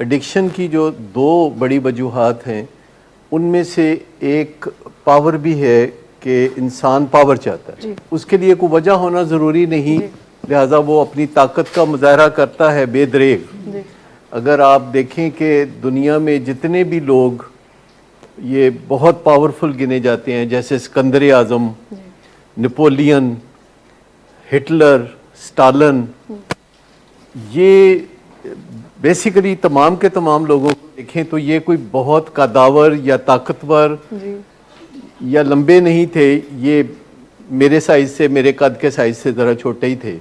Addiction کی جو دو بڑی وجوہات ہیں ان میں سے ایک پاور بھی ہے کہ انسان پاور چاہتا ہے. اس کے لیے کوئی وجہ ہونا ضروری نہیں, لہٰذا وہ اپنی طاقت کا مظاہرہ کرتا ہے بے دریغ. اگر آپ دیکھیں کہ دنیا میں جتنے بھی لوگ یہ بہت پاورفل گنے جاتے ہیں, جیسے اسکندر اعظم, نپولین, ہٹلر, اسٹالن, یہ بیسیکلی تمام کے تمام لوگوں کو دیکھیں تو یہ کوئی بہت قداور یا طاقتور یا لمبے نہیں تھے. یہ میرے سائز سے, میرے قد کے سائز سے ذرا چھوٹے ہی تھے,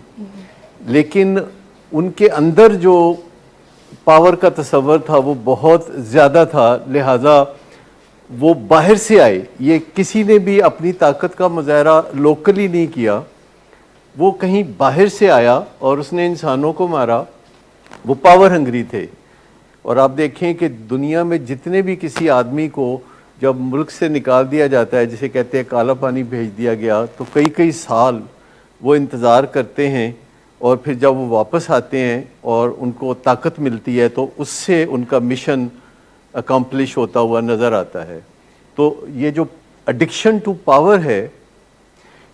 لیکن ان کے اندر جو پاور کا تصور تھا وہ بہت زیادہ تھا, لہٰذا وہ باہر سے آئے. یہ کسی نے بھی اپنی طاقت کا مظاہرہ لوکلی نہیں کیا, وہ کہیں باہر سے آیا اور اس نے انسانوں کو مارا. وہ پاور ہنگری تھے. اور آپ دیکھیں کہ دنیا میں جتنے بھی کسی آدمی کو جب ملک سے نکال دیا جاتا ہے, جسے کہتے ہیں کالا پانی بھیج دیا گیا, تو کئی کئی سال وہ انتظار کرتے ہیں, اور پھر جب وہ واپس آتے ہیں اور ان کو طاقت ملتی ہے تو اس سے ان کا مشن اکمپلش ہوتا ہوا نظر آتا ہے. تو یہ جو ایڈکشن ٹو پاور ہے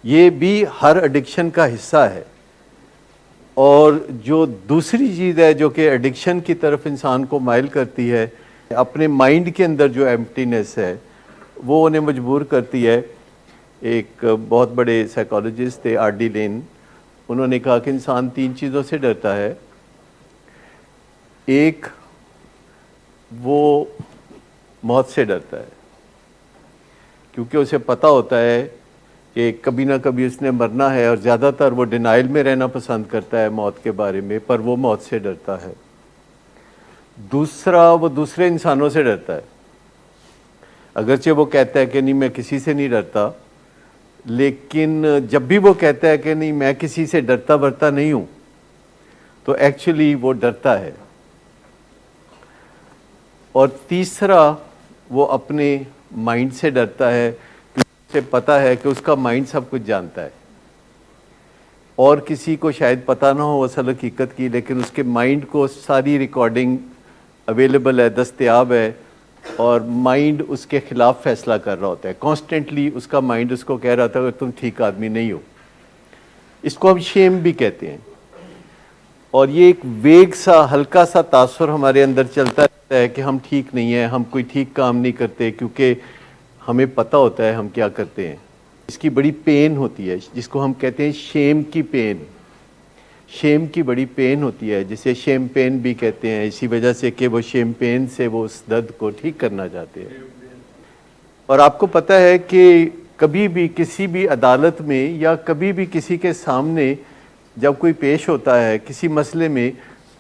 یہ بھی ہر ایڈکشن کا حصہ ہے. اور جو دوسری چیز ہے جو کہ ایڈکشن کی طرف انسان کو مائل کرتی ہے, اپنے مائنڈ کے اندر جو ایمپٹینس ہے وہ انہیں مجبور کرتی ہے. ایک بہت بڑے سائیکالوجسٹ تھے آر.ڈی. لین, انہوں نے کہا کہ انسان 3 چیزوں سے ڈرتا ہے. ایک, وہ موت سے ڈرتا ہے کیونکہ اسے پتہ ہوتا ہے کہ کبھی نہ کبھی اس نے مرنا ہے, اور زیادہ تر وہ ڈینائل میں رہنا پسند کرتا ہے موت کے بارے میں, پر وہ موت سے ڈرتا ہے. دوسرا, وہ دوسرے انسانوں سے ڈرتا ہے. اگرچہ وہ کہتا ہے کہ نہیں میں کسی سے نہیں ڈرتا, لیکن جب بھی وہ کہتا ہے کہ نہیں میں کسی سے ڈرتا برتا نہیں ہوں, تو ایکچولی وہ ڈرتا ہے. اور تیسرا, وہ اپنے مائنڈ سے ڈرتا ہے, سے پتہ ہے کہ اس کا مائنڈ سب کچھ جانتا ہے, اور کسی کو شاید پتہ نہ ہو اصل حقیقت کی, لیکن اس کے مائنڈ کو ساری ریکارڈنگ اویلیبل ہے, دستیاب ہے, اور مائنڈ اس کے خلاف فیصلہ کر رہا ہوتا ہے. کانسٹنٹلی اس کا مائنڈ اس کو کہہ رہا تھا کہ تم ٹھیک آدمی نہیں ہو. اس کو ہم شیم بھی کہتے ہیں. اور یہ ایک ویگ سا, ہلکا سا تاثر ہمارے اندر چلتا رہتا ہے کہ ہم ٹھیک نہیں ہیں, ہم کوئی ٹھیک کام نہیں کرتے, کیونکہ ہمیں پتہ ہوتا ہے ہم کیا کرتے ہیں. اس کی بڑی پین ہوتی ہے جس کو ہم کہتے ہیں شیم کی پین. شیم کی بڑی پین ہوتی ہے جسے شیم پین بھی کہتے ہیں, اسی وجہ سے کہ وہ شیم پین سے وہ اس درد کو ٹھیک کرنا چاہتے ہیں. اور آپ کو پتہ ہے کہ کبھی بھی کسی بھی عدالت میں یا کبھی بھی کسی کے سامنے جب کوئی پیش ہوتا ہے کسی مسئلے میں,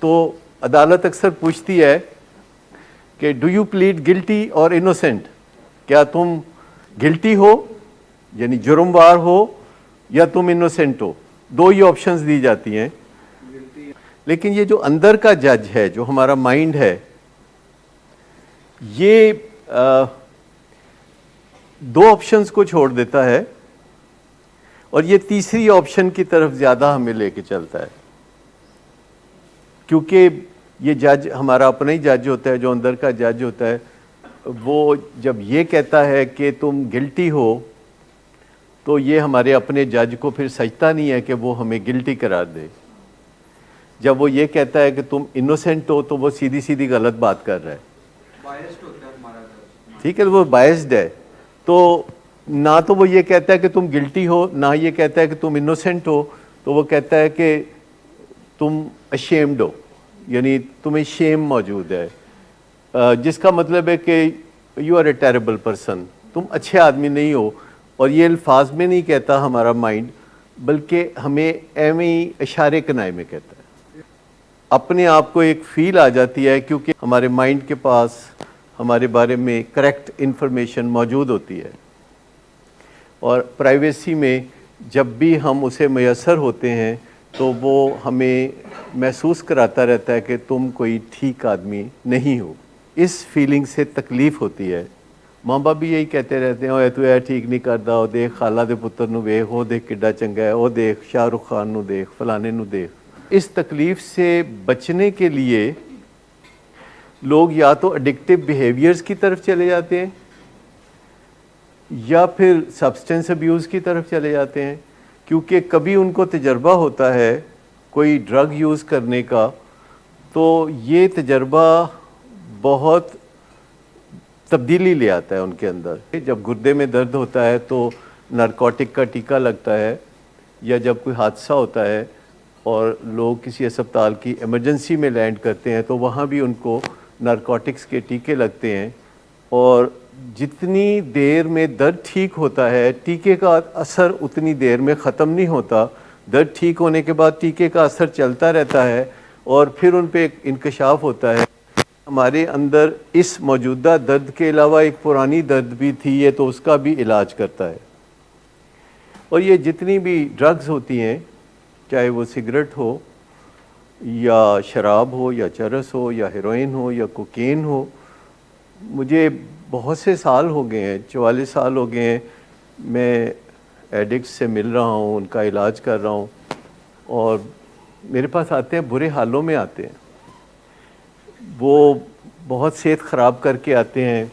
تو عدالت اکثر پوچھتی ہے کہ ڈو یو پلیڈ گلٹی اور انوسینٹ, کیا تم گلٹی ہو یعنی جرموار ہو یا تم انوسینٹ ہو. 2 ہی آپشنز دی جاتی ہیں. لیکن یہ جو اندر کا جج ہے, جو ہمارا مائنڈ ہے, یہ 2 آپشنز کو چھوڑ دیتا ہے, اور یہ تیسری آپشن کی طرف زیادہ ہمیں لے کے چلتا ہے, کیونکہ یہ جج ہمارا اپنا ہی جج ہوتا ہے. جو اندر کا جج ہوتا ہے وہ جب یہ کہتا ہے کہ تم گلٹی ہو, تو یہ ہمارے اپنے جج کو پھر سجتا نہیں ہے کہ وہ ہمیں گلٹی قرار دے. جب وہ یہ کہتا ہے کہ تم انوسینٹ ہو, تو وہ سیدھی سیدھی غلط بات کر رہا ہے. بائسڈ ہوتا ہے ہمارا جج. ٹھیک ہے, وہ بائسڈ ہے. تو نہ تو وہ یہ کہتا ہے کہ تم گلٹی ہو, نہ یہ کہتا ہے کہ تم انوسینٹ ہو, تو وہ کہتا ہے کہ تم اشیمڈ ہو, یعنی تمہیں شیم موجود ہے, جس کا مطلب ہے کہ you are a terrible person, تم اچھے آدمی نہیں ہو. اور یہ الفاظ میں نہیں کہتا ہمارا مائنڈ, بلکہ ہمیں ایویں اشارے کنائے میں کہتا ہے. اپنے آپ کو ایک فیل آ جاتی ہے, کیونکہ ہمارے مائنڈ کے پاس ہمارے بارے میں کریکٹ انفارمیشن موجود ہوتی ہے. اور پرائیویسی میں جب بھی ہم اسے میسر ہوتے ہیں تو وہ ہمیں محسوس کراتا رہتا ہے کہ تم کوئی ٹھیک آدمی نہیں ہو. اس فیلنگ سے تکلیف ہوتی ہے. ماں باپ بھی یہی کہتے رہتے ہیں, اوے تو اے ٹھیک نہیں کردا, او دیکھ خالہ دے پتر نو ویکھ, او دیکھ کڈا چنگا ہے, او دیکھ شاہ رخ خان نو دیکھ, فلانے نو دیکھ. اس تکلیف سے بچنے کے لیے لوگ یا تو اڈکٹیو بیہیویئرز کی طرف چلے جاتے ہیں یا پھر سبسٹنس ابیوز کی طرف چلے جاتے ہیں، کیونکہ کبھی ان کو تجربہ ہوتا ہے کوئی ڈرگ یوز کرنے کا، تو یہ تجربہ بہت تبدیلی لے آتا ہے ان کے اندر۔ جب گردے میں درد ہوتا ہے تو نارکوٹک کا ٹیکہ لگتا ہے، یا جب کوئی حادثہ ہوتا ہے اور لوگ کسی اسپتال کی ایمرجنسی میں لینڈ کرتے ہیں تو وہاں بھی ان کو نارکوٹکس کے ٹیکے لگتے ہیں، اور جتنی دیر میں درد ٹھیک ہوتا ہے ٹیکے کا اثر اتنی دیر میں ختم نہیں ہوتا، درد ٹھیک ہونے کے بعد ٹیکے کا اثر چلتا رہتا ہے، اور پھر ان پہ ایک انکشاف ہوتا ہے ہمارے اندر اس موجودہ درد کے علاوہ ایک پرانی درد بھی تھی ہے، تو اس کا بھی علاج کرتا ہے۔ اور یہ جتنی بھی ڈرگز ہوتی ہیں، چاہے وہ سگریٹ ہو یا شراب ہو یا چرس ہو یا ہیروئن ہو یا کوکین ہو، مجھے بہت سے سال ہو گئے ہیں، 44 سال ہو گئے ہیں میں ایڈکٹس سے مل رہا ہوں، ان کا علاج کر رہا ہوں، اور میرے پاس آتے ہیں برے حالوں میں آتے ہیں، وہ بہت صحت خراب کر کے آتے ہیں،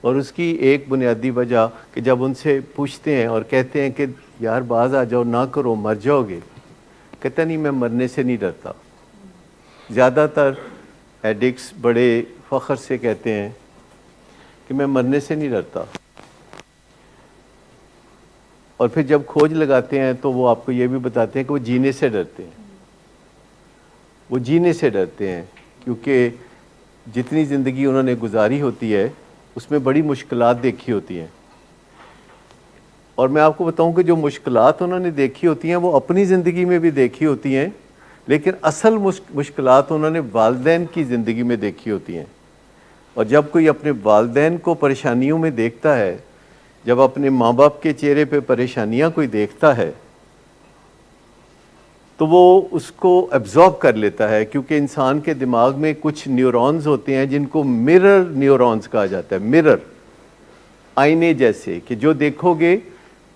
اور اس کی ایک بنیادی وجہ کہ جب ان سے پوچھتے ہیں اور کہتے ہیں کہ یار باز آ جاؤ، نہ کرو مر جاؤ گے، کہتا نہیں میں مرنے سے نہیں ڈرتا۔ زیادہ تر ایڈکٹس بڑے فخر سے کہتے ہیں کہ میں مرنے سے نہیں ڈرتا، اور پھر جب کھوج لگاتے ہیں تو وہ آپ کو یہ بھی بتاتے ہیں کہ وہ جینے سے ڈرتے ہیں، وہ جینے سے ڈرتے ہیں، کیونکہ جتنی زندگی انہوں نے گزاری ہوتی ہے اس میں بڑی مشکلات دیکھی ہوتی ہیں، اور میں آپ کو بتاؤں کہ جو مشکلات انہوں نے دیکھی ہوتی ہیں وہ اپنی زندگی میں بھی دیکھی ہوتی ہیں، لیکن اصل مشکلات انہوں نے والدین کی زندگی میں دیکھی ہوتی ہیں۔ اور جب کوئی اپنے والدین کو پریشانیوں میں دیکھتا ہے، جب اپنے ماں باپ کے چہرے پہ پریشانیاں کوئی دیکھتا ہے تو وہ اس کو ایبزارب کر لیتا ہے، کیونکہ انسان کے دماغ میں کچھ نیورونز ہوتے ہیں جن کو مرر نیورونز کہا جاتا ہے، مرر، آئینے جیسے، کہ جو دیکھو گے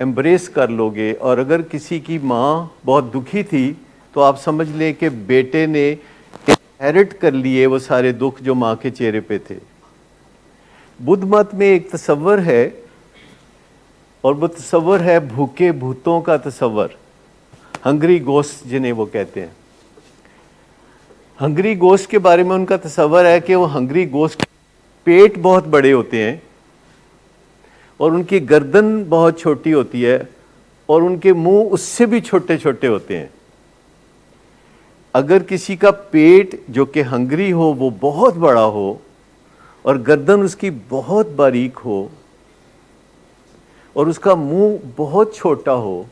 ایمبریس کر لو گے، اور اگر کسی کی ماں بہت دکھی تھی تو آپ سمجھ لیں کہ بیٹے نے انہیرٹ کر لیے وہ سارے دکھ جو ماں کے چہرے پہ تھے۔ بدھ مت میں ایک تصور ہے، اور وہ تصور ہے بھوکے بھوتوں کا تصور، ہنگری گوسٹ جنہیں وہ کہتے ہیں۔ ہنگری گوسٹ کے بارے میں ان کا تصور ہے کہ وہ ہنگری گوسٹ پیٹ بہت بڑے ہوتے ہیں، اور ان کی گردن بہت چھوٹی ہوتی ہے، اور ان کے منہ اس سے بھی چھوٹے چھوٹے ہوتے ہیں۔ اگر کسی کا پیٹ جو کہ ہنگری ہو وہ بہت بڑا ہو اور گردن اس کی بہت باریک ہو اور اس کا منہ بہت چھوٹا ہو،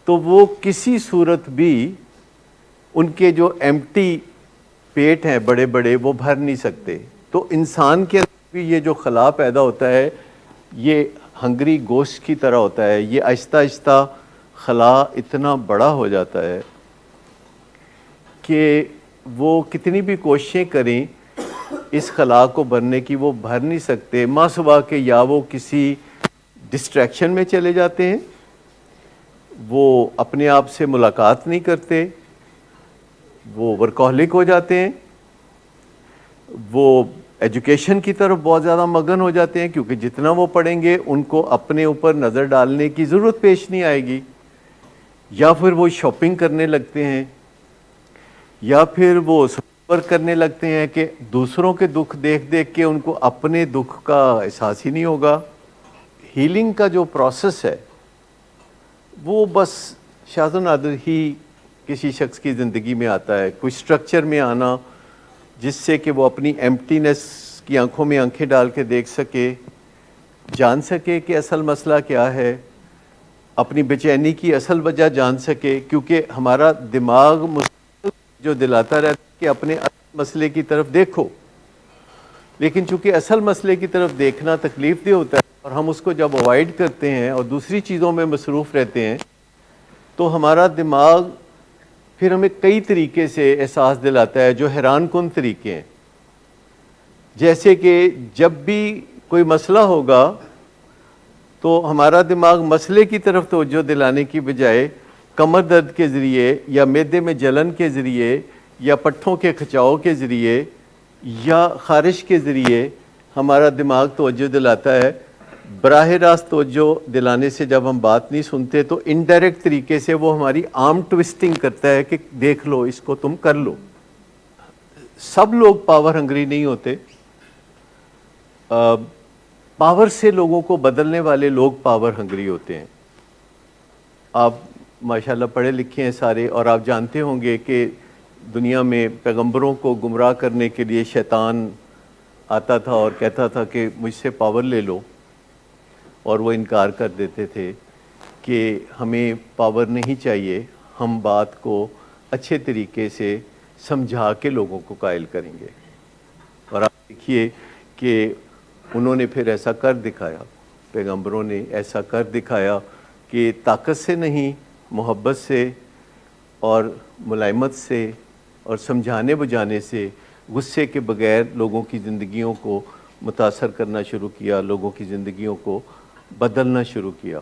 تو وہ کسی صورت بھی ان کے جو ایمٹی پیٹ ہیں بڑے بڑے وہ بھر نہیں سکتے۔ تو انسان کے اندر بھی یہ جو خلا پیدا ہوتا ہے یہ ہنگری گوشت کی طرح ہوتا ہے، یہ آہستہ آہستہ خلا اتنا بڑا ہو جاتا ہے کہ وہ کتنی بھی کوششیں کریں اس خلا کو بھرنے کی وہ بھر نہیں سکتے، ماں صبح کے یا وہ کسی ڈسٹریکشن میں چلے جاتے ہیں، وہ اپنے آپ سے ملاقات نہیں کرتے، وہ ورکہولک ہو جاتے ہیں، وہ ایجوکیشن کی طرف بہت زیادہ مگن ہو جاتے ہیں، کیونکہ جتنا وہ پڑھیں گے ان کو اپنے اوپر نظر ڈالنے کی ضرورت پیش نہیں آئے گی، یا پھر وہ شاپنگ کرنے لگتے ہیں، یا پھر وہ سفر کرنے لگتے ہیں کہ دوسروں کے دکھ دیکھ دیکھ کے ان کو اپنے دکھ کا احساس ہی نہیں ہوگا۔ ہیلنگ کا جو پروسیس ہے وہ بس شاذ و نادر ہی کسی شخص کی زندگی میں آتا ہے، کوئی سٹرکچر میں آنا جس سے کہ وہ اپنی ایمپٹینس کی آنکھوں میں آنکھیں ڈال کے دیکھ سکے، جان سکے کہ اصل مسئلہ کیا ہے، اپنی بے چینی کی اصل وجہ جان سکے، کیونکہ ہمارا دماغ جو دلاتا رہتا ہے کہ اپنے اصل مسئلے کی طرف دیکھو، لیکن چونکہ اصل مسئلے کی طرف دیکھنا تکلیف دہ ہوتا ہے اور ہم اس کو جب اوائڈ کرتے ہیں اور دوسری چیزوں میں مصروف رہتے ہیں تو ہمارا دماغ پھر ہمیں کئی طریقے سے احساس دلاتا ہے جو حیران کن طریقے ہیں، جیسے کہ جب بھی کوئی مسئلہ ہوگا تو ہمارا دماغ مسئلے کی طرف توجہ دلانے کی بجائے کمر درد کے ذریعے یا معدے میں جلن کے ذریعے یا پٹھوں کے کھچاؤ کے ذریعے یا خارش کے ذریعے ہمارا دماغ توجہ دلاتا ہے. براہ راست توجہ دلانے سے جب ہم بات نہیں سنتے تو انڈائریکٹ طریقے سے وہ ہماری آرم ٹوسٹنگ کرتا ہے کہ دیکھ لو اس کو، تم کر لو. سب لوگ پاور ہنگری نہیں ہوتے. پاور سے لوگوں کو بدلنے والے لوگ پاور ہنگری ہوتے ہیں. آپ ماشاءاللہ پڑھے لکھے ہیں سارے، اور آپ جانتے ہوں گے کہ دنیا میں پیغمبروں کو گمراہ کرنے کے لیے شیطان آتا تھا اور کہتا تھا کہ مجھ سے پاور لے لو، اور وہ انکار کر دیتے تھے کہ ہمیں پاور نہیں چاہیے، ہم بات کو اچھے طریقے سے سمجھا کے لوگوں کو قائل کریں گے. اور آپ دیکھیے کہ انہوں نے پھر ایسا کر دکھایا، پیغمبروں نے ایسا کر دکھایا کہ طاقت سے نہیں، محبت سے اور ملائمت سے اور سمجھانے بجانے سے، غصے کے بغیر لوگوں کی زندگیوں کو متاثر کرنا شروع کیا، لوگوں کی زندگیوں کو بدلنا شروع کیا.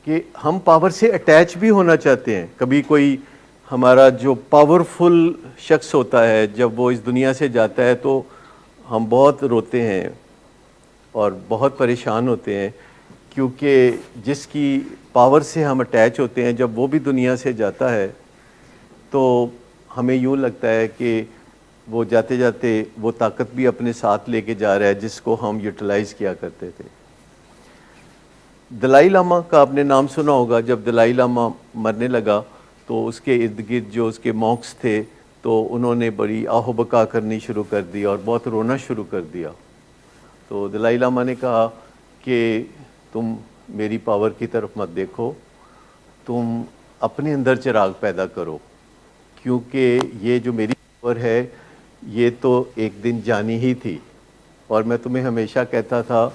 کہ ہم پاور سے اٹیچ بھی ہونا چاہتے ہیں. کبھی کوئی ہمارا جو پاورفل شخص ہوتا ہے جب وہ اس دنیا سے جاتا ہے تو ہم بہت روتے ہیں اور بہت پریشان ہوتے ہیں، کیونکہ جس کی پاور سے ہم اٹیچ ہوتے ہیں جب وہ بھی دنیا سے جاتا ہے تو ہمیں یوں لگتا ہے کہ وہ جاتے جاتے وہ طاقت بھی اپنے ساتھ لے کے جا رہا ہے جس کو ہم یوٹیلائز کیا کرتے تھے. دلائی لامہ کا آپ نے نام سنا ہوگا. جب دلائی لامہ مرنے لگا تو اس کے ارد گرد جو اس کے مونکس تھے تو انہوں نے بڑی آہ و بکا کرنی شروع کر دی اور بہت رونا شروع کر دیا. تو دلائی لامہ نے کہا کہ تم میری پاور کی طرف مت دیکھو، تم اپنے اندر چراغ پیدا کرو، کیونکہ یہ جو میری پاور ہے یہ تو ایک دن جانی ہی تھی. اور میں تمہیں ہمیشہ کہتا تھا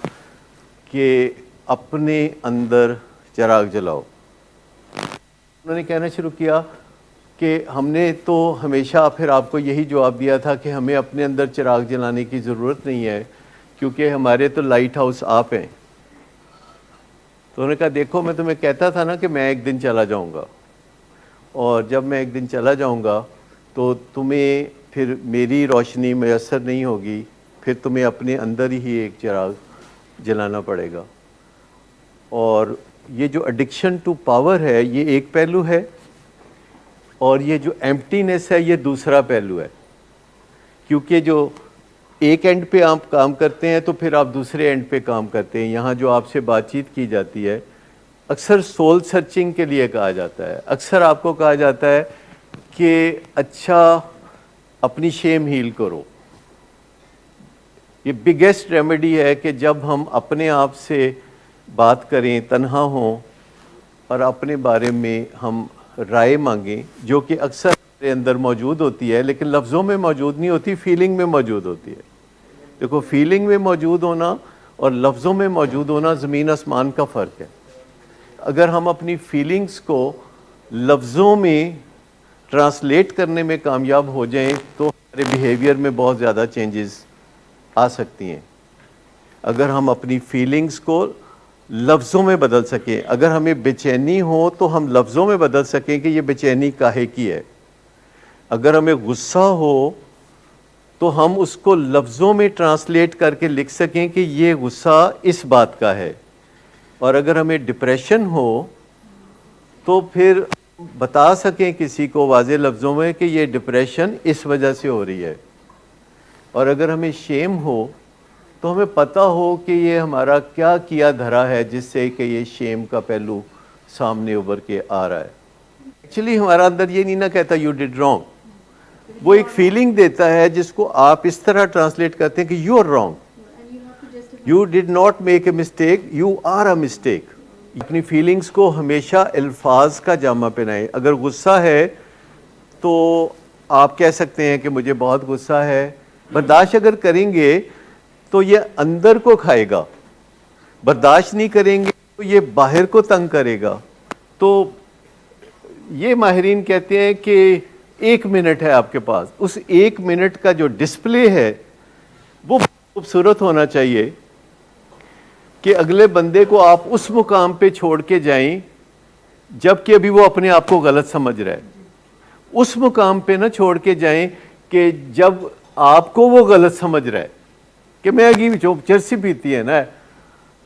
کہ اپنے اندر چراغ جلاؤ. انہوں نے کہنا شروع کیا کہ ہم نے تو ہمیشہ پھر آپ کو یہی جواب دیا تھا کہ ہمیں اپنے اندر چراغ جلانے کی ضرورت نہیں ہے، کیونکہ ہمارے تو لائٹ ہاؤس آپ ہیں. تو انہوں نے کہا دیکھو میں تمہیں کہتا تھا نا کہ میں ایک دن چلا جاؤں گا، اور جب میں ایک دن چلا جاؤں گا تو تمہیں پھر میری روشنی میسر نہیں ہوگی، پھر تمہیں اپنے اندر ہی ایک چراغ جلانا پڑے گا. اور یہ جو ایڈکشن ٹو پاور ہے یہ ایک پہلو ہے، اور یہ جو ایمپٹینس ہے یہ دوسرا پہلو ہے. کیونکہ جو ایک اینڈ پہ آپ کام کرتے ہیں تو پھر آپ دوسرے اینڈ پہ کام کرتے ہیں. یہاں جو آپ سے بات چیت کی جاتی ہے اکثر سول سرچنگ کے لیے کہا جاتا ہے. اکثر آپ کو کہا جاتا ہے کہ اچھا اپنی شیم ہیل کرو. یہ بگیسٹ ریمیڈی ہے کہ جب ہم اپنے آپ سے بات کریں، تنہا ہوں، اور اپنے بارے میں ہم رائے مانگیں، جو کہ اکثر ہمارے اندر موجود ہوتی ہے لیکن لفظوں میں موجود نہیں ہوتی، فیلنگ میں موجود ہوتی ہے. دیکھو فیلنگ میں موجود ہونا اور لفظوں میں موجود ہونا زمین آسمان کا فرق ہے. اگر ہم اپنی فیلنگز کو لفظوں میں ٹرانسلیٹ کرنے میں کامیاب ہو جائیں تو ہمارے بیہیویئر میں بہت زیادہ چینجز آ سکتی ہیں. اگر ہم اپنی فیلنگز کو لفظوں میں بدل سکیں، اگر ہمیں بے چینی ہو تو ہم لفظوں میں بدل سکیں کہ یہ بے چینی کاہے کی ہے. اگر ہمیں غصہ ہو تو ہم اس کو لفظوں میں ٹرانسلیٹ کر کے لکھ سکیں کہ یہ غصہ اس بات کا ہے. اور اگر ہمیں ڈپریشن ہو تو پھر بتا سکیں کسی کو واضح لفظوں میں کہ یہ ڈپریشن اس وجہ سے ہو رہی ہے. اور اگر ہمیں شیم ہو تو ہمیں پتہ ہو کہ یہ ہمارا کیا کیا دھرا ہے جس سے کہ یہ شیم کا پہلو سامنے ابھر کے آ رہا ہے. ایکچولی ہمارا اندر یہ نہیں نہ کہتا یو ڈیڈ رانگ، وہ ایک فیلنگ دیتا ہے جس کو آپ اس طرح ٹرانسلیٹ کرتے ہیں کہ you are wrong, you did not make a mistake, you are a mistake. اپنی فیلنگز کو ہمیشہ الفاظ کا جامہ پہنائیں. اگر غصہ ہے تو آپ کہہ سکتے ہیں کہ مجھے بہت غصہ ہے. برداشت اگر کریں گے تو یہ اندر کو کھائے گا، برداشت نہیں کریں گے تو یہ باہر کو تنگ کرے گا. تو یہ ماہرین کہتے ہیں کہ 1 منٹ ہے آپ کے پاس، اس 1 منٹ کا جو ڈسپلے ہے وہ خوبصورت ہونا چاہیے کہ اگلے بندے کو آپ اس مقام پہ چھوڑ کے جائیں جب کہ ابھی وہ اپنے آپ کو غلط سمجھ رہا ہے. اس مقام پہ نہ چھوڑ کے جائیں کہ جب آپ کو وہ غلط سمجھ رہا ہے کہ میں اگی چرسی پیتی ہے نا,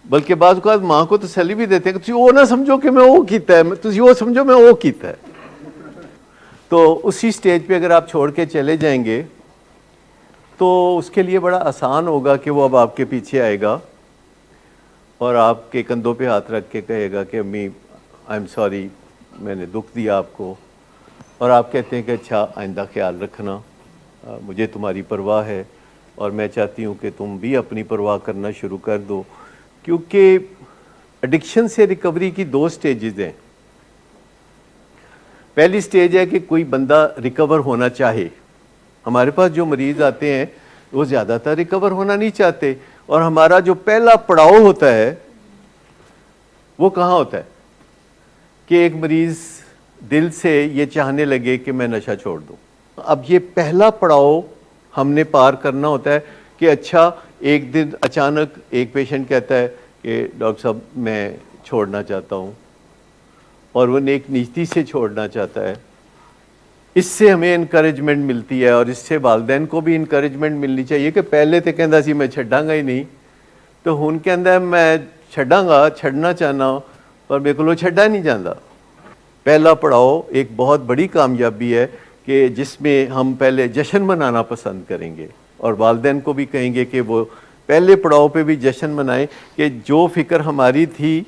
بلکہ بعض اوقات ماں کو تسلی بھی دیتے ہیں کہ تسی وہ نہ سمجھو کہ میں وہ کیتا ہے, تسی وہ سمجھو میں وہ کیتا ہے. تو اسی سٹیج پہ اگر آپ چھوڑ کے چلے جائیں گے تو اس کے لیے بڑا آسان ہوگا کہ وہ اب آپ کے پیچھے آئے گا اور آپ کے کندھوں پہ ہاتھ رکھ کے کہے گا کہ امی آئی ایم سوری, میں نے دکھ دیا آپ کو, اور آپ کہتے ہیں کہ اچھا آئندہ خیال رکھنا, مجھے تمہاری پرواہ ہے اور میں چاہتی ہوں کہ تم بھی اپنی پرواہ کرنا شروع کر دو. کیونکہ ایڈکشن سے ریکوری کی 2 سٹیجز ہیں. پہلی سٹیج ہے کہ کوئی بندہ ریکور ہونا چاہے. ہمارے پاس جو مریض آتے ہیں وہ زیادہ تر ریکور ہونا نہیں چاہتے, اور ہمارا جو پہلا پڑاؤ ہوتا ہے وہ کہاں ہوتا ہے کہ ایک مریض دل سے یہ چاہنے لگے کہ میں نشہ چھوڑ دوں. اب یہ پہلا پڑاؤ ہم نے پار کرنا ہوتا ہے کہ اچھا ایک دن اچانک ایک پیشنٹ کہتا ہے کہ ڈاکٹر صاحب میں چھوڑنا چاہتا ہوں, اور وہ نیک نیتی سے چھوڑنا چاہتا ہے. اس سے ہمیں انکریجمنٹ ملتی ہے, اور اس سے والدین کو بھی انکریجمنٹ ملنی چاہیے کہ پہلے تو کہندا سی میں چھڈاں گا ہی نہیں, تو ہن کہندا ہے میں چھڈاں گا, چھڈنا چاہنا پر میرے کو چھڈا نہیں جاندہ. پہلا پڑاؤ ایک بہت بڑی کامیابی ہے کہ جس میں ہم پہلے جشن منانا پسند کریں گے, اور والدین کو بھی کہیں گے کہ وہ پہلے پڑاؤ پہ بھی جشن منائیں کہ جو فکر ہماری تھی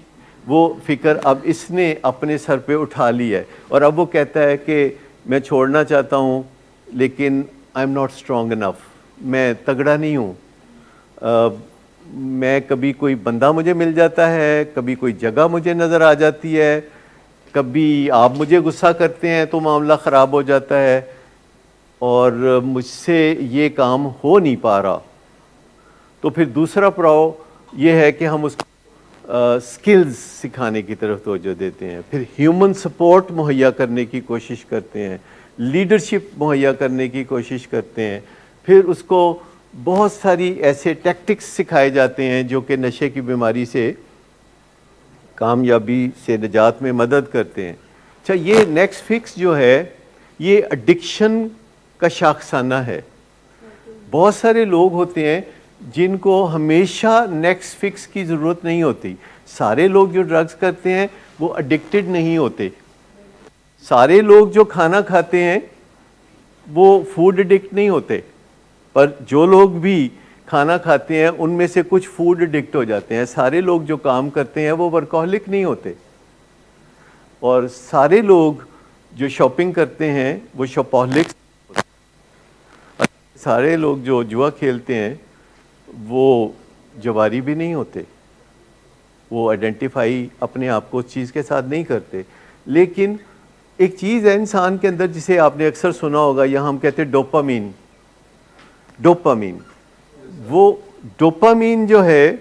وہ فکر اب اس نے اپنے سر پہ اٹھا لی ہے, اور اب وہ کہتا ہے کہ میں چھوڑنا چاہتا ہوں لیکن I am not strong enough, میں تگڑا نہیں ہوں. میں کبھی کوئی بندہ مجھے مل جاتا ہے, کبھی کوئی جگہ مجھے نظر آ جاتی ہے, کبھی آپ مجھے غصہ کرتے ہیں تو معاملہ خراب ہو جاتا ہے, اور مجھ سے یہ کام ہو نہیں پا رہا. تو پھر دوسرا پڑاؤ یہ ہے کہ ہم اس کو سکلز سکھانے کی طرف توجہ دیتے ہیں, پھر ہیومن سپورٹ مہیا کرنے کی کوشش کرتے ہیں, لیڈرشپ مہیا کرنے کی کوشش کرتے ہیں, پھر اس کو بہت ساری ایسے ٹیکٹکس سکھائے جاتے ہیں جو کہ نشے کی بیماری سے کامیابی سے نجات میں مدد کرتے ہیں. اچھا, یہ نیکسٹ فکس جو ہے یہ ایڈکشن کا شاخسانہ ہے. بہت سارے لوگ ہوتے ہیں جن کو ہمیشہ نیکسٹ فکس کی ضرورت نہیں ہوتی. سارے لوگ جو ڈرگز کرتے ہیں وہ ایڈکٹڈ نہیں ہوتے. سارے لوگ جو کھانا کھاتے ہیں وہ فوڈ ایڈکٹ نہیں ہوتے, پر جو لوگ بھی کھانا کھاتے ہیں ان میں سے کچھ فوڈ ایڈکٹ ہو جاتے ہیں. سارے لوگ جو کام کرتے ہیں وہ ورکہولک نہیں ہوتے, اور سارے لوگ جو شاپنگ کرتے ہیں وہ شاپہولک. سارے لوگ جو جوا کھیلتے ہیں وہ جواری بھی نہیں ہوتے, وہ آئیڈینٹیفائی اپنے آپ کو اس چیز کے ساتھ نہیں کرتے. لیکن ایک چیز ہے انسان کے اندر جسے آپ نے اکثر سنا ہوگا, یہاں ہم کہتے ہیں ڈوپامین. ڈوپامین, وہ ڈوپامین جو ہے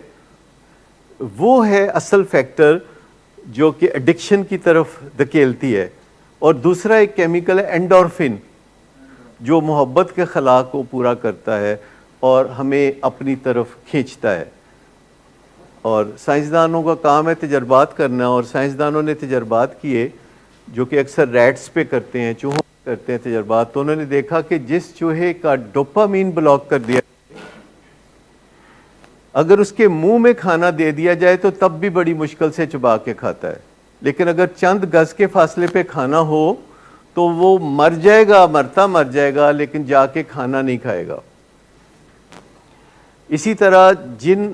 وہ ہے اصل فیکٹر جو کہ ایڈکشن کی طرف دھکیلتی ہے. اور دوسرا ایک کیمیکل ہے اینڈورفن, جو محبت کے خلا کو پورا کرتا ہے اور ہمیں اپنی طرف کھینچتا ہے. اور سائنسدانوں کا کام ہے تجربات کرنا, اور سائنسدانوں نے تجربات کیے جو کہ اکثر ریٹس پہ کرتے ہیں, چوہوں پہ کرتے ہیں تجربات. تو انہوں نے دیکھا کہ جس چوہے کا ڈوپامین بلاک کر دیا, اگر اس کے منہ میں کھانا دے دیا جائے تو تب بھی بڑی مشکل سے چبا کے کھاتا ہے, لیکن اگر چند گز کے فاصلے پہ کھانا ہو تو وہ مر جائے گا, مرتا مر جائے گا, لیکن جا کے کھانا نہیں کھائے گا. اسی طرح جن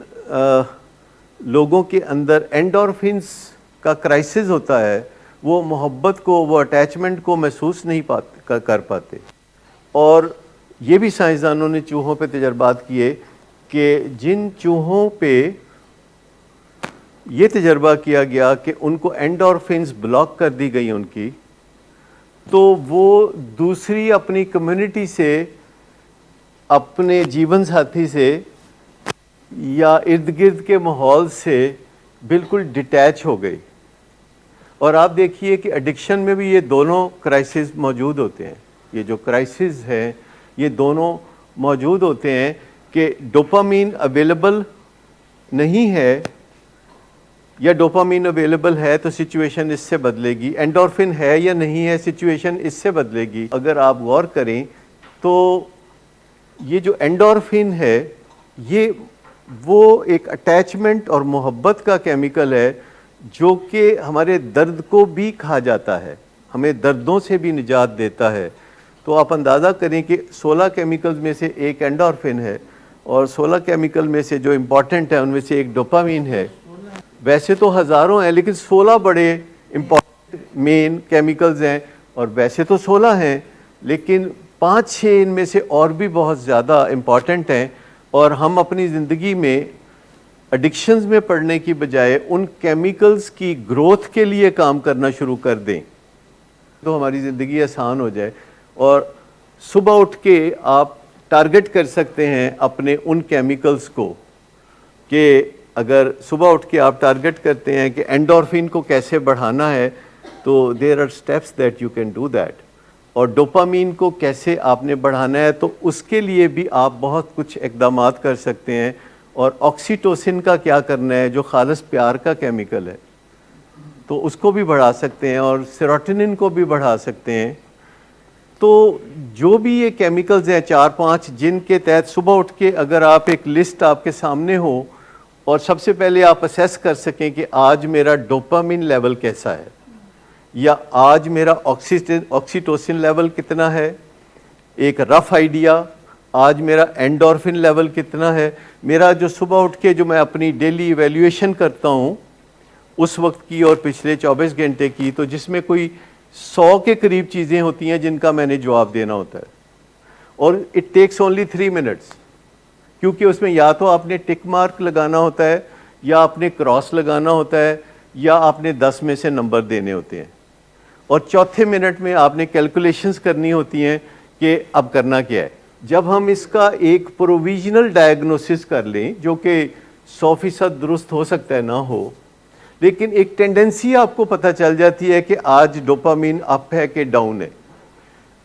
لوگوں کے اندر اینڈورفنس کا کرائسس ہوتا ہے وہ محبت کو, وہ اٹیچمنٹ کو محسوس نہیں کر پاتے. اور یہ بھی سائنسدانوں نے چوہوں پہ تجربات کیے کہ جن چوہوں پہ یہ تجربہ کیا گیا کہ ان کو اینڈورفنس بلاک کر دی گئی ان کی, تو وہ دوسری اپنی کمیونٹی سے, اپنے جیون ساتھی سے یا ارد گرد کے ماحول سے بالکل ڈیٹیچ ہو گئی. اور آپ دیکھیے کہ ایڈکشن میں بھی یہ دونوں کرائسس موجود ہوتے ہیں. یہ جو کرائسس ہیں یہ دونوں موجود ہوتے ہیں کہ ڈوپامین اویلیبل نہیں ہے, یا ڈوپامین اویلیبل ہے تو سچویشن اس سے بدلے گی. اینڈورفن ہے یا نہیں ہے, سچویشن اس سے بدلے گی. اگر آپ غور کریں تو یہ جو اینڈورفن ہے یہ وہ ایک اٹیچمنٹ اور محبت کا کیمیکل ہے جو کہ ہمارے درد کو بھی کھا جاتا ہے، ہمیں دردوں سے بھی نجات دیتا ہے. تو آپ اندازہ کریں کہ 16 کیمیکلز میں سے ایک اینڈورفن ہے، اور 16 کیمیکل میں سے جو امپورٹنٹ ہے ان میں سے ایک ڈوپامین ہے. ویسے تو ہزاروں ہیں لیکن 16 بڑے امپورٹنٹ مین کیمیکلز ہیں، اور ویسے تو 16 ہیں لیکن 5-6 ان میں سے اور بھی بہت زیادہ امپورٹنٹ ہیں. اور ہم اپنی زندگی میں ایڈکشنز میں پڑنے کی بجائے ان کیمیکلز کی گروتھ کے لیے کام کرنا شروع کر دیں تو ہماری زندگی آسان ہو جائے. اور صبح اٹھ کے آپ ٹارگٹ کر سکتے ہیں اپنے ان کیمیکلز کو، کہ اگر صبح اٹھ کے آپ ٹارگٹ کرتے ہیں کہ اینڈورفن کو کیسے بڑھانا ہے تو there are steps that you can do that. اور ڈوپامین کو کیسے آپ نے بڑھانا ہے تو اس کے لیے بھی آپ بہت کچھ اقدامات کر سکتے ہیں. اور آکسیٹوسن کا کیا کرنا ہے جو خالص پیار کا کیمیکل ہے تو اس کو بھی بڑھا سکتے ہیں، اور سیروٹونن کو بھی بڑھا سکتے ہیں. تو جو بھی یہ کیمیکلز ہیں 4-5 جن کے تحت صبح اٹھ کے اگر آپ ایک لسٹ آپ کے سامنے ہو اور سب سے پہلے آپ اسیس کر سکیں کہ آج میرا ڈوپامین لیول کیسا ہے، یا آج میرا آکسیٹوسن لیول کتنا ہے، ایک رف آئیڈیا آج میرا اینڈورفن لیول کتنا ہے. میرا جو صبح اٹھ کے جو میں اپنی ڈیلی ایویلیویشن کرتا ہوں اس وقت کی اور پچھلے 24 گھنٹے کی، تو جس میں کوئی 100 کے قریب چیزیں ہوتی ہیں جن کا میں نے جواب دینا ہوتا ہے، اور اٹ ٹیکس اونلی 3 منٹس، کیونکہ اس میں یا تو آپ نے ٹک مارک لگانا ہوتا ہے، یا آپ نے کراس لگانا ہوتا ہے، یا آپ نے 10 میں سے نمبر دینے ہوتے ہیں، اور چوتھے منٹ میں آپ نے کیلکولیشنز کرنی ہوتی ہیں کہ اب کرنا کیا ہے. جب ہم اس کا ایک پروویژنل ڈائگنوسس کر لیں جو کہ 100% درست ہو سکتا ہے نہ ہو، لیکن ایک ٹینڈنسی آپ کو پتہ چل جاتی ہے کہ آج ڈوپامین اپ ہے کہ ڈاؤن ہے،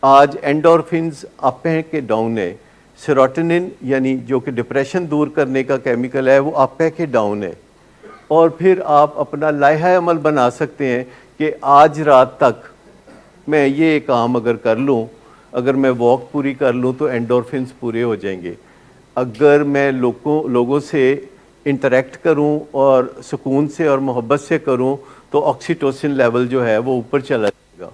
آج اینڈورفنز اپ ہیں کہ ڈاؤن ہے، سیروٹونن یعنی جو کہ ڈپریشن دور کرنے کا کیمیکل ہے وہ اپ ہے کہ ڈاؤن ہے. اور پھر آپ اپنا لائحہ عمل بنا سکتے ہیں کہ آج رات تک میں یہ کام اگر کر لوں، اگر میں واک پوری کر لوں تو اینڈورفنز پورے ہو جائیں گے، اگر میں لوگوں سے انٹریکٹ کروں اور سکون سے اور محبت سے کروں تو آکسیٹوسن لیول جو ہے وہ اوپر چلا جائے گا،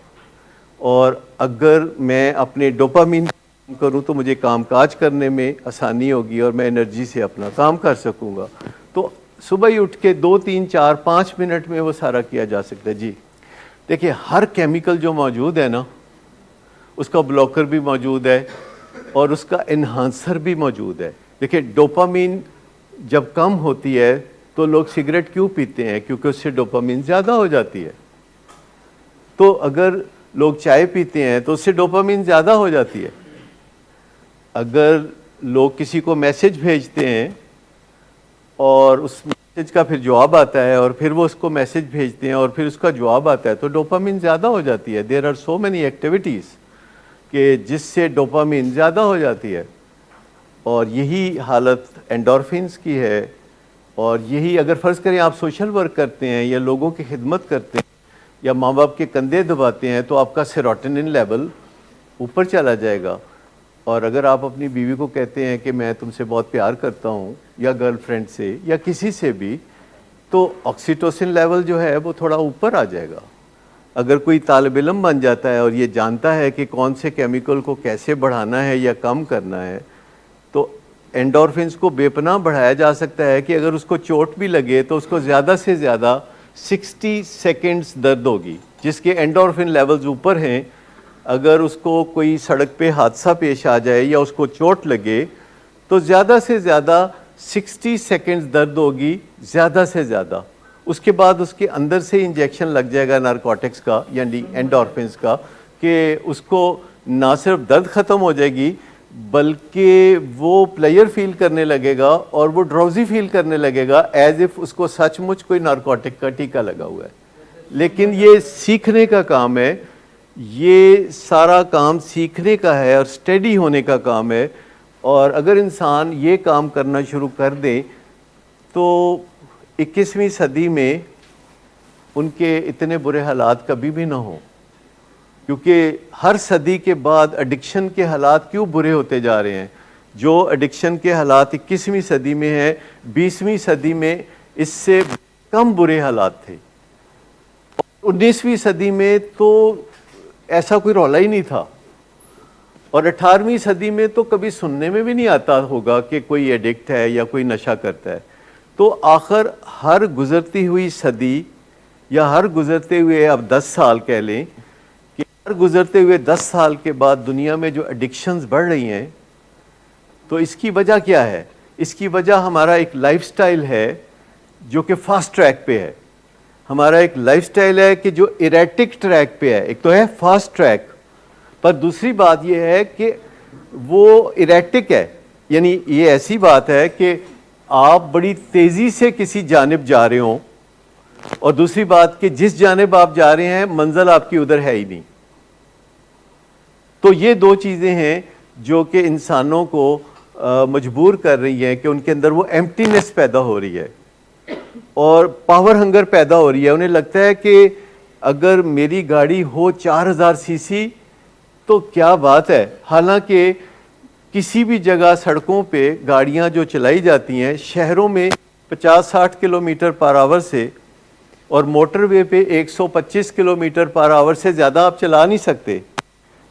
اور اگر میں اپنے ڈوپامین کروں تو مجھے کام کاج کرنے میں آسانی ہوگی اور میں انرجی سے اپنا کام کر سکوں گا. تو صبح ہی اٹھ کے 2-3-4-5 منٹ میں وہ سارا کیا جا سکتا ہے. جی دیکھیے، ہر کیمیکل جو موجود ہے نا اس کا بلاکر بھی موجود ہے اور اس کا انہانسر بھی موجود ہے. دیکھیے، ڈوپامین جب کم ہوتی ہے تو لوگ سگریٹ کیوں پیتے ہیں؟ کیونکہ اس سے ڈوپامین زیادہ ہو جاتی ہے. تو اگر لوگ چائے پیتے ہیں تو اس سے ڈوپامین زیادہ ہو جاتی ہے. اگر لوگ کسی کو میسج بھیجتے ہیں اور اس میسج کا پھر جواب آتا ہے اور پھر وہ اس کو میسج بھیجتے ہیں اور پھر اس کا جواب آتا ہے تو ڈوپامین زیادہ ہو جاتی ہے. There are so many activities کہ جس سے ڈوپامین زیادہ ہو جاتی ہے، اور یہی حالت اینڈورفنز کی ہے. اور یہی اگر فرض کریں آپ سوشل ورک کرتے ہیں یا لوگوں کی خدمت کرتے ہیں یا ماں باپ کے کندھے دباتے ہیں تو آپ کا سیروٹونن لیول اوپر چلا جائے گا. اور اگر آپ اپنی بیوی کو کہتے ہیں کہ میں تم سے بہت پیار کرتا ہوں، یا گرل فرینڈ سے یا کسی سے بھی، تو آکسیٹوسن لیول جو ہے وہ تھوڑا اوپر آ جائے گا. اگر کوئی طالب علم بن جاتا ہے اور یہ جانتا ہے کہ کون سے کیمیکل کو کیسے بڑھانا ہے یا کم کرنا ہے، تو اینڈورفنز کو بے پناہ بڑھایا جا سکتا ہے کہ اگر اس کو چوٹ بھی لگے تو اس کو زیادہ سے زیادہ 60 سیکنڈز درد ہوگی، جس کے اینڈورفن لیولز اوپر ہیں. اگر اس کو کوئی سڑک پہ حادثہ پیش آ جائے یا اس کو چوٹ لگے تو زیادہ سے زیادہ 60 سیکنڈز درد ہوگی، زیادہ سے زیادہ. اس کے بعد اس کے اندر سے انجیکشن لگ جائے گا نارکوٹکس کا یعنی اینڈورفنز کا، کہ اس کو نہ صرف درد ختم ہو جائے گی بلکہ وہ پلیئر فیل کرنے لگے گا اور وہ ڈراؤزی فیل کرنے لگے گا ایز اف اس کو سچ مچ کوئی نارکوٹک کا ٹیکہ لگا ہوا ہے. لیکن یہ سیکھنے کا کام ہے، یہ سارا کام سیکھنے کا ہے اور اسٹڈی ہونے کا کام ہے. اور اگر انسان یہ کام کرنا شروع کر دے تو 21ویں صدی میں ان کے اتنے برے حالات کبھی بھی نہ ہوں. کیونکہ ہر صدی کے بعد ایڈکشن کے حالات کیوں برے ہوتے جا رہے ہیں؟ جو ایڈکشن کے حالات 21ویں صدی میں ہیں، 20ویں صدی میں اس سے کم برے حالات تھے. 19ویں صدی میں تو ایسا کوئی رولا ہی نہیں تھا، اور 18ویں صدی میں تو کبھی سننے میں بھی نہیں آتا ہوگا کہ کوئی ایڈکٹ ہے یا کوئی نشہ کرتا ہے. تو آخر ہر گزرتی ہوئی صدی یا ہر گزرتے ہوئے اب 10 سال کہہ لیں کہ ہر گزرتے ہوئے 10 سال کے بعد دنیا میں جو ایڈکشنز بڑھ رہی ہیں، تو اس کی وجہ کیا ہے؟ اس کی وجہ ہمارا ایک لائف سٹائل ہے جو کہ فاسٹ ٹریک پہ ہے. ہمارا ایک لائف سٹائل ہے کہ جو ایریٹک ٹریک پہ ہے. ایک تو ہے فاسٹ ٹریک، پر دوسری بات یہ ہے کہ وہ ایریٹک ہے، یعنی یہ ایسی بات ہے کہ آپ بڑی تیزی سے کسی جانب جا رہے ہوں، اور دوسری بات کہ جس جانب آپ جا رہے ہیں منزل آپ کی ادھر ہے ہی نہیں. تو یہ دو چیزیں ہیں جو کہ انسانوں کو مجبور کر رہی ہیں کہ ان کے اندر وہ ایمپٹینس پیدا ہو رہی ہے اور پاور ہنگر پیدا ہو رہی ہے. انہیں لگتا ہے کہ اگر میری گاڑی ہو 4000 سی سی تو کیا بات ہے. حالانکہ کسی بھی جگہ سڑکوں پہ گاڑیاں جو چلائی جاتی ہیں شہروں میں 50-60 کلومیٹر پر آور سے، اور موٹر وے پہ 125 کلومیٹر پر آور سے زیادہ آپ چلا نہیں سکتے.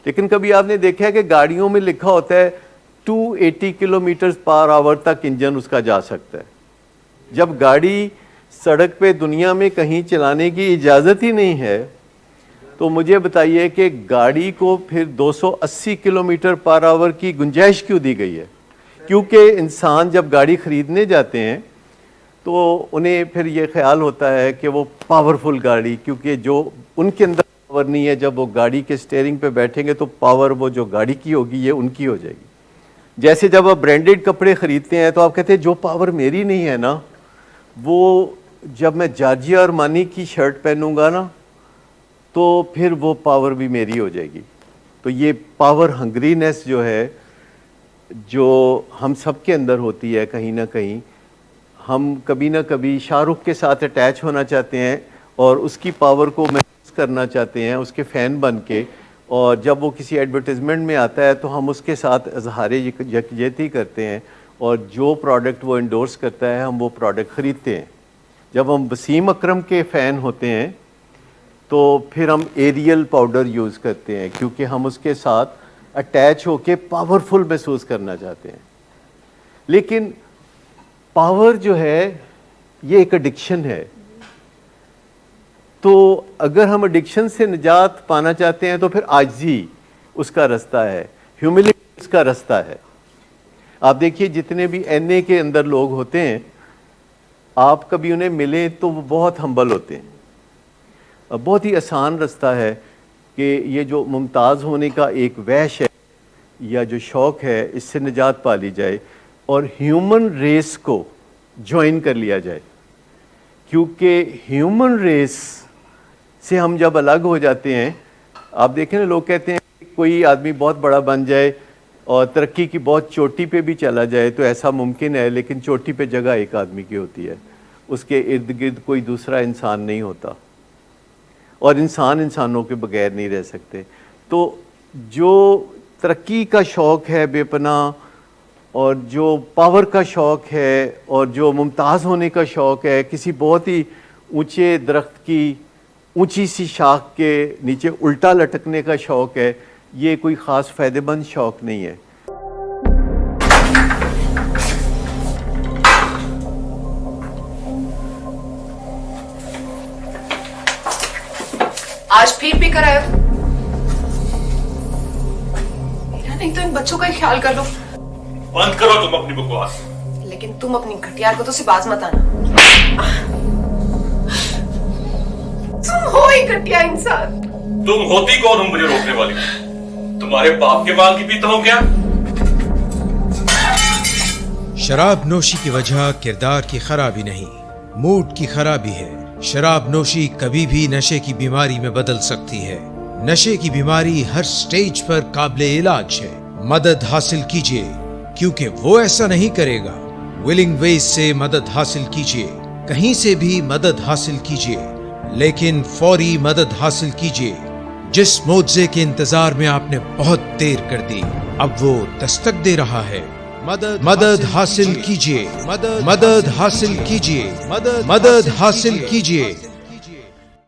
لیکن کبھی آپ نے دیکھا ہے کہ گاڑیوں میں لکھا ہوتا ہے 280 کلومیٹر پر آور تک انجن اس کا جا سکتا ہے. جب گاڑی سڑک پہ دنیا میں کہیں چلانے کی اجازت ہی نہیں ہے تو مجھے بتائیے کہ گاڑی کو پھر 280 کلومیٹر پر آور کی گنجائش کیوں دی گئی ہے؟ کیونکہ انسان جب گاڑی خریدنے جاتے ہیں تو انہیں پھر یہ خیال ہوتا ہے کہ وہ پاورفل گاڑی، کیونکہ جو ان کے اندر پاور نہیں ہے، جب وہ گاڑی کے سٹیئرنگ پہ بیٹھیں گے تو پاور وہ جو گاڑی کی ہوگی یہ ان کی ہو جائے گی. جیسے جب آپ برانڈیڈ کپڑے خریدتے ہیں تو آپ کہتے ہیں جو پاور میری نہیں ہے نا، وہ جب میں جارجیا اور مانی کی شرٹ پہنوں گا نا تو پھر وہ پاور بھی میری ہو جائے گی. تو یہ پاور ہنگرینس جو ہے، جو ہم سب کے اندر ہوتی ہے کہیں نہ کہیں، ہم کبھی نہ کبھی شاہ رخ کے ساتھ اٹیچ ہونا چاہتے ہیں اور اس کی پاور کو محسوس کرنا چاہتے ہیں، اس کے فین بن کے. اور جب وہ کسی ایڈورٹیزمنٹ میں آتا ہے تو ہم اس کے ساتھ اظہار یکجہتی کرتے ہیں، اور جو پروڈکٹ وہ انڈورس کرتا ہے ہم وہ پروڈکٹ خریدتے ہیں. جب ہم وسیم اکرم کے فین ہوتے ہیں تو پھر ہم ایریل پاؤڈر یوز کرتے ہیں، کیونکہ ہم اس کے ساتھ اٹیچ ہو کے پاورفل محسوس کرنا چاہتے ہیں. لیکن پاور جو ہے یہ ایک ایڈکشن ہے. تو اگر ہم ایڈکشن سے نجات پانا چاہتے ہیں تو پھر عاجزی اس کا رستہ ہے، ہیوملٹی اس کا رستہ ہے. آپ دیکھیے جتنے بھی این اے کے اندر لوگ ہوتے ہیں، آپ کبھی انہیں ملیں تو وہ بہت ہمبل ہوتے ہیں. بہت ہی آسان رستہ ہے کہ یہ جو ممتاز ہونے کا ایک وحش ہے یا جو شوق ہے اس سے نجات پا لی جائے اور ہیومن ریس کو جوائن کر لیا جائے. کیونکہ ہیومن ریس سے ہم جب الگ ہو جاتے ہیں، آپ دیکھیں نا، لوگ کہتے ہیں کہ کوئی آدمی بہت بڑا بن جائے اور ترقی کی بہت چوٹی پہ بھی چلا جائے تو ایسا ممکن ہے، لیکن چوٹی پہ جگہ ایک آدمی کی ہوتی ہے، اس کے ارد گرد کوئی دوسرا انسان نہیں ہوتا، اور انسان انسانوں کے بغیر نہیں رہ سکتے. تو جو ترقی کا شوق ہے بے پناہ، اور جو پاور کا شوق ہے، اور جو ممتاز ہونے کا شوق ہے، کسی بہت ہی اونچے درخت کی اونچی سی شاخ کے نیچے الٹا لٹکنے کا شوق ہے، یہ کوئی خاص فائدہ مند شوق نہیں ہے. آج پھر بھی کرایا میرا نہیں تو ان بچوں کا ہی خیال کر لو. بند کرو تم اپنی بکواس. لیکن تم اپنی گھٹیا حرکتوں سے باز مت آنا. تم ہو ہی گھٹیا انسان. تم ہوتی کون ہو مجھے روکنے والی؟ تمہارے باپ کے مال کی پیتا ہوں کیا؟ شراب نوشی کی وجہ کردار کی خرابی نہیں، موڈ کی خرابی ہے. شراب نوشی کبھی بھی نشے کی بیماری میں بدل سکتی ہے. نشے کی بیماری ہر سٹیج پر قابل علاج ہے. مدد حاصل کیجیے، کیونکہ وہ ایسا نہیں کرے گا. ولنگ ویز سے مدد حاصل کیجیے، کہیں سے بھی مدد حاصل کیجیے، لیکن فوری مدد حاصل کیجیے. جس معجزے کے انتظار میں آپ نے بہت دیر کر دی، اب وہ دستک دے رہا ہے. مدد حاصل کیجیے، مدد حاصل کیجیے، مدد حاصل کیجیے۔